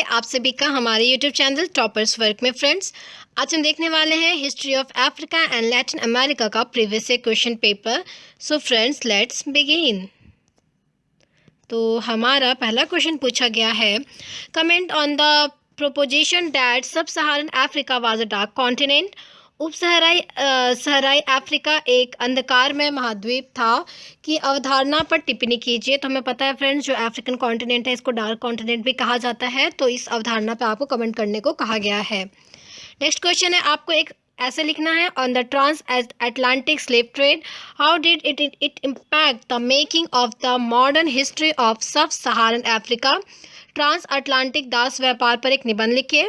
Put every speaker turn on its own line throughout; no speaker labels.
आप सभी का हमारे यूट्यूब चैनल टॉपर्स वर्क में। फ्रेंड्स, आज हम देखने वाले हैं history of Africa and Latin America का previous year question paper. So friends, let's begin. तो हमारा पहला क्वेश्चन पूछा गया है, comment on the proposition that sub Saharan Africa was a dark continent. सहराई अफ्रीका एक अंधकारमय महाद्वीप था की अवधारणा पर टिप्पणी कीजिए। तो हमें पता है फ्रेंड्स, जो अफ्रीकन कॉन्टिनेंट है इसको डार्क कॉन्टिनेंट भी कहा जाता है, तो इस अवधारणा पे आपको कमेंट करने को कहा गया है। नेक्स्ट क्वेश्चन है, आपको एक ऐसे लिखना है, on the trans Atlantic slave trade, how did it impact the making of the modern history of sub Saharan Africa. Trans Atlantic दास व्यापार पर एक निबंध लिखिए।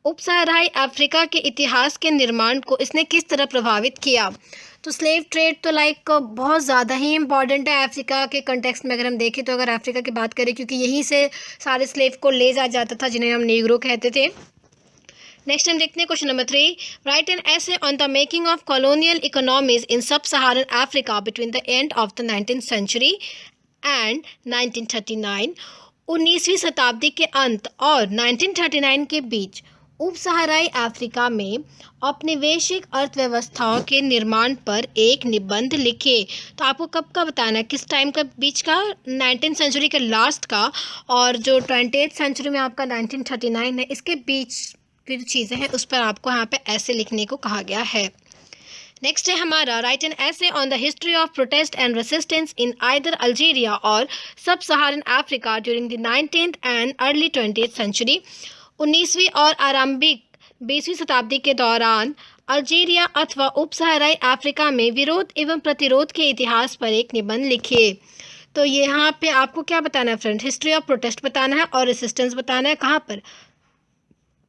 उप सहाराई अफ्रीका के इतिहास के निर्माण को इसने किस तरह प्रभावित किया। तो स्लेव ट्रेड तो बहुत ज़्यादा ही इम्पॉर्टेंट है अफ्रीका के कंटेक्स्ट में। अगर हम देखें तो अगर अफ्रीका की बात करें, क्योंकि यहीं से सारे स्लेव को ले जाता था जिन्हें हम नीग्रो कहते थे। नेक्स्ट हम देखते हैं question number 3, write an essay on the making of colonial economies in sub Saharan Africa between the end of the 19th century and 1939। 19वीं शताब्दी के अंत और 1939 के बीच उप सहाराई अफ्रीका में औपनिवेशिक अर्थव्यवस्थाओं के निर्माण पर एक निबंध लिखे। तो आपको कब का बताना है, किस टाइम का बीच का, 19th सेंचुरी के लास्ट का, और जो 20th सेंचुरी में आपका 1939 है, इसके बीच की जो चीज़ें हैं उस पर आपको यहाँ पे ऐसे लिखने को कहा गया है। नेक्स्ट है हमारा, write an essay on the history of protest and resistance in either Algeria और sub Saharan Africa during the 19th and early 20th century. 19वीं और आरंभिक 20वीं शताब्दी के दौरान अल्जीरिया अथवा उप सहाराई अफ्रीका में विरोध एवं प्रतिरोध के इतिहास पर एक निबंध लिखिए। तो यहाँ पे आपको क्या बताना है फ्रेंड, हिस्ट्री ऑफ प्रोटेस्ट बताना है और रेसिस्टेंस बताना है। कहाँ पर,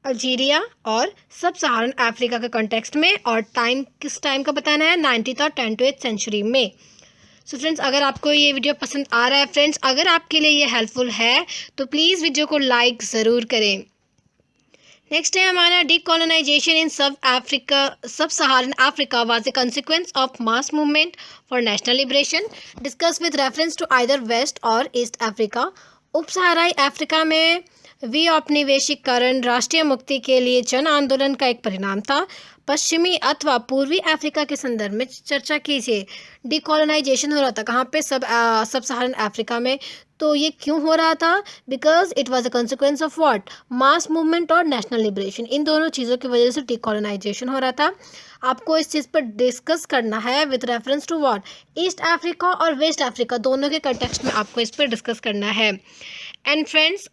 अल्जीरिया और सब सहारन अफ्रीका के कॉन्टेक्स्ट में, और टाइम किस टाइम का बताना है, 19th और 20th सेंचुरी में। सो फ्रेंड्स, अगर आपको ये वीडियो पसंद आ रहा है फ्रेंड्स, अगर आपके लिए ये हेल्पफुल है तो प्लीज़ वीडियो को लाइक ज़रूर करें। नेक्स्ट है हमारा, decolonisation in sub Saharan Africa was a consequence of mass movement for national liberation, discuss with reference to either west और ईस्ट अफ्रीका। उप सहाराई अफ्रीका में विऔपनिवेशीकरण राष्ट्रीय मुक्ति के लिए जन आंदोलन का एक परिणाम था। पश्चिमी अथवा पूर्वी अफ्रीका के संदर्भ में चर्चा कीजिए। डीकोलोनाइजेशन हो रहा था कहाँ पे, सब सहारन अफ्रीका में। तो ये क्यों हो रहा था, because it was a consequence of what, mass movement और नेशनल लिबरेशन। इन दोनों चीज़ों की वजह से डीकोलोनाइजेशन हो रहा था। आपको इस चीज़ पर डिस्कस करना है with reference to what, east Africa और वेस्ट अफ्रीका दोनों के कंटेक्स्ट में आपको इस पर डिस्कस करना है। एंड फ्रेंड्स,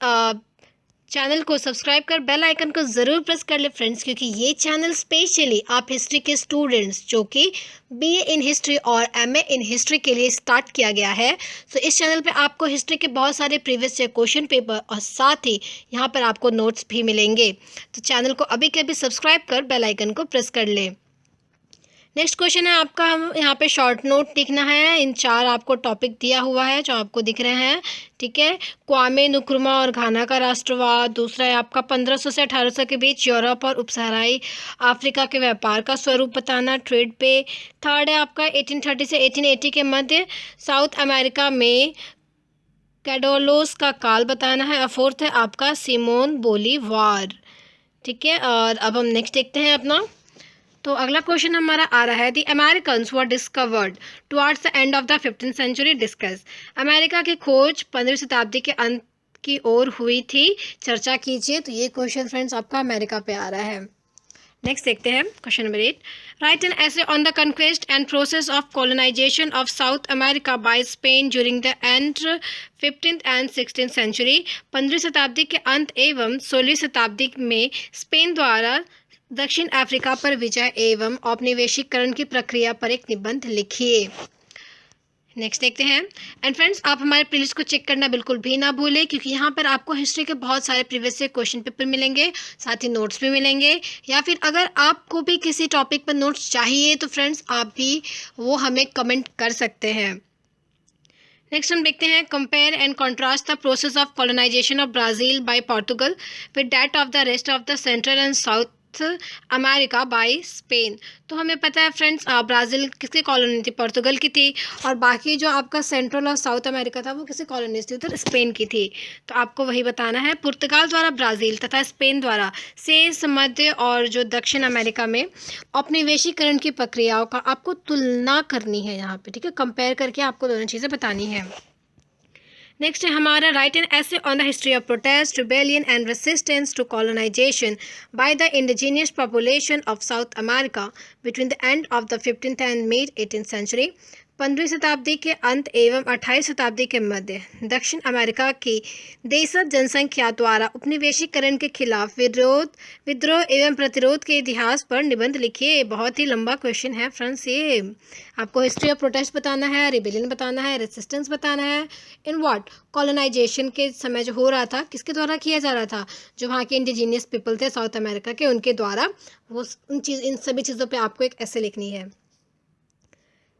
चैनल को सब्सक्राइब कर बेल आइकन को ज़रूर प्रेस कर ले फ्रेंड्स, क्योंकि ये चैनल स्पेशली आप हिस्ट्री के स्टूडेंट्स जो कि बीए इन हिस्ट्री और एमए इन हिस्ट्री के लिए स्टार्ट किया गया है। सो इस चैनल पे आपको हिस्ट्री के बहुत सारे प्रीवियस ईयर क्वेश्चन पेपर और साथ ही यहाँ पर आपको नोट्स भी मिलेंगे। तो चैनल को अभी के अभी सब्सक्राइब कर बेल आइकन को प्रेस कर ले। नेक्स्ट क्वेश्चन है आपका, यहाँ पे शॉर्ट नोट लिखना है। इन 4 आपको टॉपिक दिया हुआ है जो आपको दिख रहे हैं, ठीक है। क्वामे नुक्रुमा और घाना का राष्ट्रवाद। दूसरा है आपका 1500 से 1800 के बीच यूरोप और उपसहाराई अफ्रीका के व्यापार का स्वरूप बताना, ट्रेड पे। थर्ड है आपका 1830 से 1880 के मध्य साउथ अमेरिका में कैडोलोस का काल बताना है। और फोर्थ है आपका सिमोन बोलीवार, ठीक है। और अब हम नेक्स्ट देखते हैं अपना। तो अगला क्वेश्चन हमारा आ रहा है, the Americans were discovered towards the end of the 15th century, discuss. America की खोज 15वीं शताब्दी के अंत की ओर हुई थी, चर्चा कीजिए। तो ये क्वेश्चन फ्रेंड्स आपका अमेरिका पे आ रहा है। नेक्स्ट देखते हैं question number 8, write an essay on the conquest and process of colonisation of south America by Spain during the end 15th and 16th century. 15वीं शताब्दी के अंत एवं 16वीं शताब्दी में स्पेन द्वारा दक्षिण अफ्रीका पर विजय एवं औपनिवेशीकरण की प्रक्रिया पर एक निबंध लिखिए। नेक्स्ट देखते हैं। एंड फ्रेंड्स, आप हमारे प्लेलिस्ट को चेक करना बिल्कुल भी ना भूलें, क्योंकि यहाँ पर आपको हिस्ट्री के बहुत सारे प्रीवियस ईयर क्वेश्चन पेपर मिलेंगे, साथ ही नोट्स भी मिलेंगे। या फिर अगर आपको भी किसी टॉपिक पर नोट्स चाहिए तो फ्रेंड्स आप भी वो हमें कमेंट कर सकते हैं। नेक्स्ट हम देखते हैं, compare and contrast the process of colonisation of Brazil by Portugal with that of the rest of the central and south south America by Spain. तो हमें पता है फ्रेंड्स, ब्राज़ील किसकी कॉलोनी थी? पोर्तुगल की थी। और बाकी जो आपका सेंट्रल और साउथ अमेरिका था वो किसकी कॉलोनीज थी? उधर स्पेन की थी। तो आपको वही बताना है। पुर्तगाल द्वारा ब्राज़ील तथा स्पेन द्वारा शेष मध्य और जो दक्षिण अमेरिका में औपनिवेशीकरण की प्रक्रियाओं का आपको तुलना करनी है यहाँ पे, ठीक है? कंपेयर करके आपको दोनों चीज़ें बतानी है। नेक्स्ट है हमारा, write an essay on the history of protest, rebellion and resistance to colonization by the indigenous population of south America between the end of the 15th and mid 18th century. 15वीं शताब्दी के अंत एवं 28वीं शताब्दी के मध्य दक्षिण अमेरिका की देशज जनसंख्या द्वारा उपनिवेशीकरण के खिलाफ विद्रोह एवं प्रतिरोध के इतिहास पर निबंध लिखिए। बहुत ही लंबा क्वेश्चन है फ्रेंड्स ये। आपको हिस्ट्री ऑफ प्रोटेस्ट बताना है, रिबेलियन बताना है, रेसिस्टेंस बताना है, इन व्हाट कॉलोनाइजेशन के समय जो हो रहा था किसके द्वारा किया जा रहा था? जो वहाँ के इंडिजीनियस पीपल थे साउथ अमेरिका के, उनके द्वारा। वो इन सभी चीज़ों पे आपको एक ऐसे लिखनी है।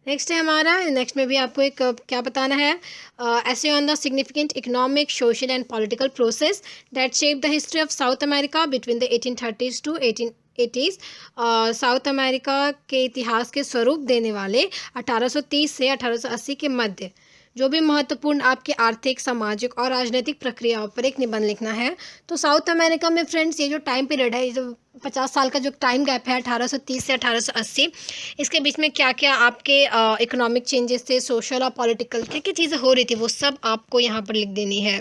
नेक्स्ट है हमारा, नेक्स्ट में भी आपको एक क्या बताना है? Essay on the significant economic, social and political process that shape the history of south America between the 1830s to 1880s। South America के इतिहास के स्वरूप देने वाले 1830 से 1880 के मध्य जो भी महत्वपूर्ण आपके आर्थिक, सामाजिक और राजनीतिक प्रक्रियाओं पर एक निबंध लिखना है। तो साउथ अमेरिका में फ्रेंड्स ये जो टाइम पीरियड है, ये जो 50 साल का जो टाइम गैप है 1830 से 1880, इसके बीच में क्या क्या आपके इकोनॉमिक चेंजेस थे, सोशल और पॉलिटिकल क्या क्या चीज़ें हो रही थी, वो सब आपको यहाँ पर लिख देनी है।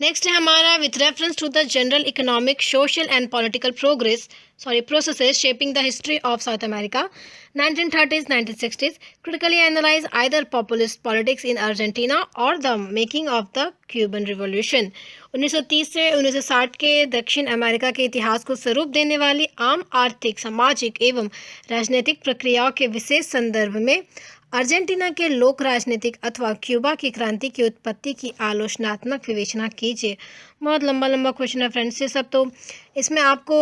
नेक्स्ट है हमारा, with reference to the general economic, social and political processes shaping the history of South America 1930s 1960s, critically analyze either populist politics in Argentina or the making of the Cuban Revolution। 1930 से 1960 के दक्षिण America के इतिहास को स्वरूप देने वाली आम आर्थिक, सामाजिक एवं राजनीतिक प्रक्रियाओं के विशेष संदर्भ में अर्जेंटीना के लोक राजनीतिक अथवा क्यूबा की क्रांति की उत्पत्ति की आलोचनात्मक विवेचना कीजिए। बहुत लंबा लंबा क्वेश्चन है फ्रेंड्स ये सब। तो इसमें आपको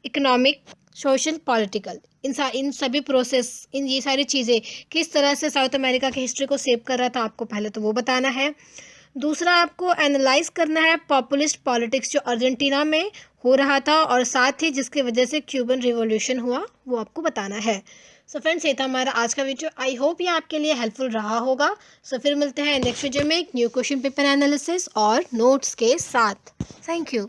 इकोनॉमिक, सोशल, पॉलिटिकल इन सभी प्रोसेस, इन ये सारी चीज़ें किस तरह से साउथ अमेरिका की हिस्ट्री को शेप कर रहा था, आपको पहले तो वो बताना है। दूसरा आपको एनालाइज करना है पॉपुलिस्ट पॉलिटिक्स जो अर्जेंटीना में हो रहा था और साथ ही जिसकी वजह से क्यूबन रिवॉल्यूशन हुआ, वो आपको बताना है। सो फ्रेंड्स, ये था हमारा आज का वीडियो। आई होप ये आपके लिए हेल्पफुल रहा होगा। सो फिर मिलते हैं नेक्स्ट वीडियो में एक न्यू क्वेश्चन पेपर एनालिसिस और नोट्स के साथ। Thank you.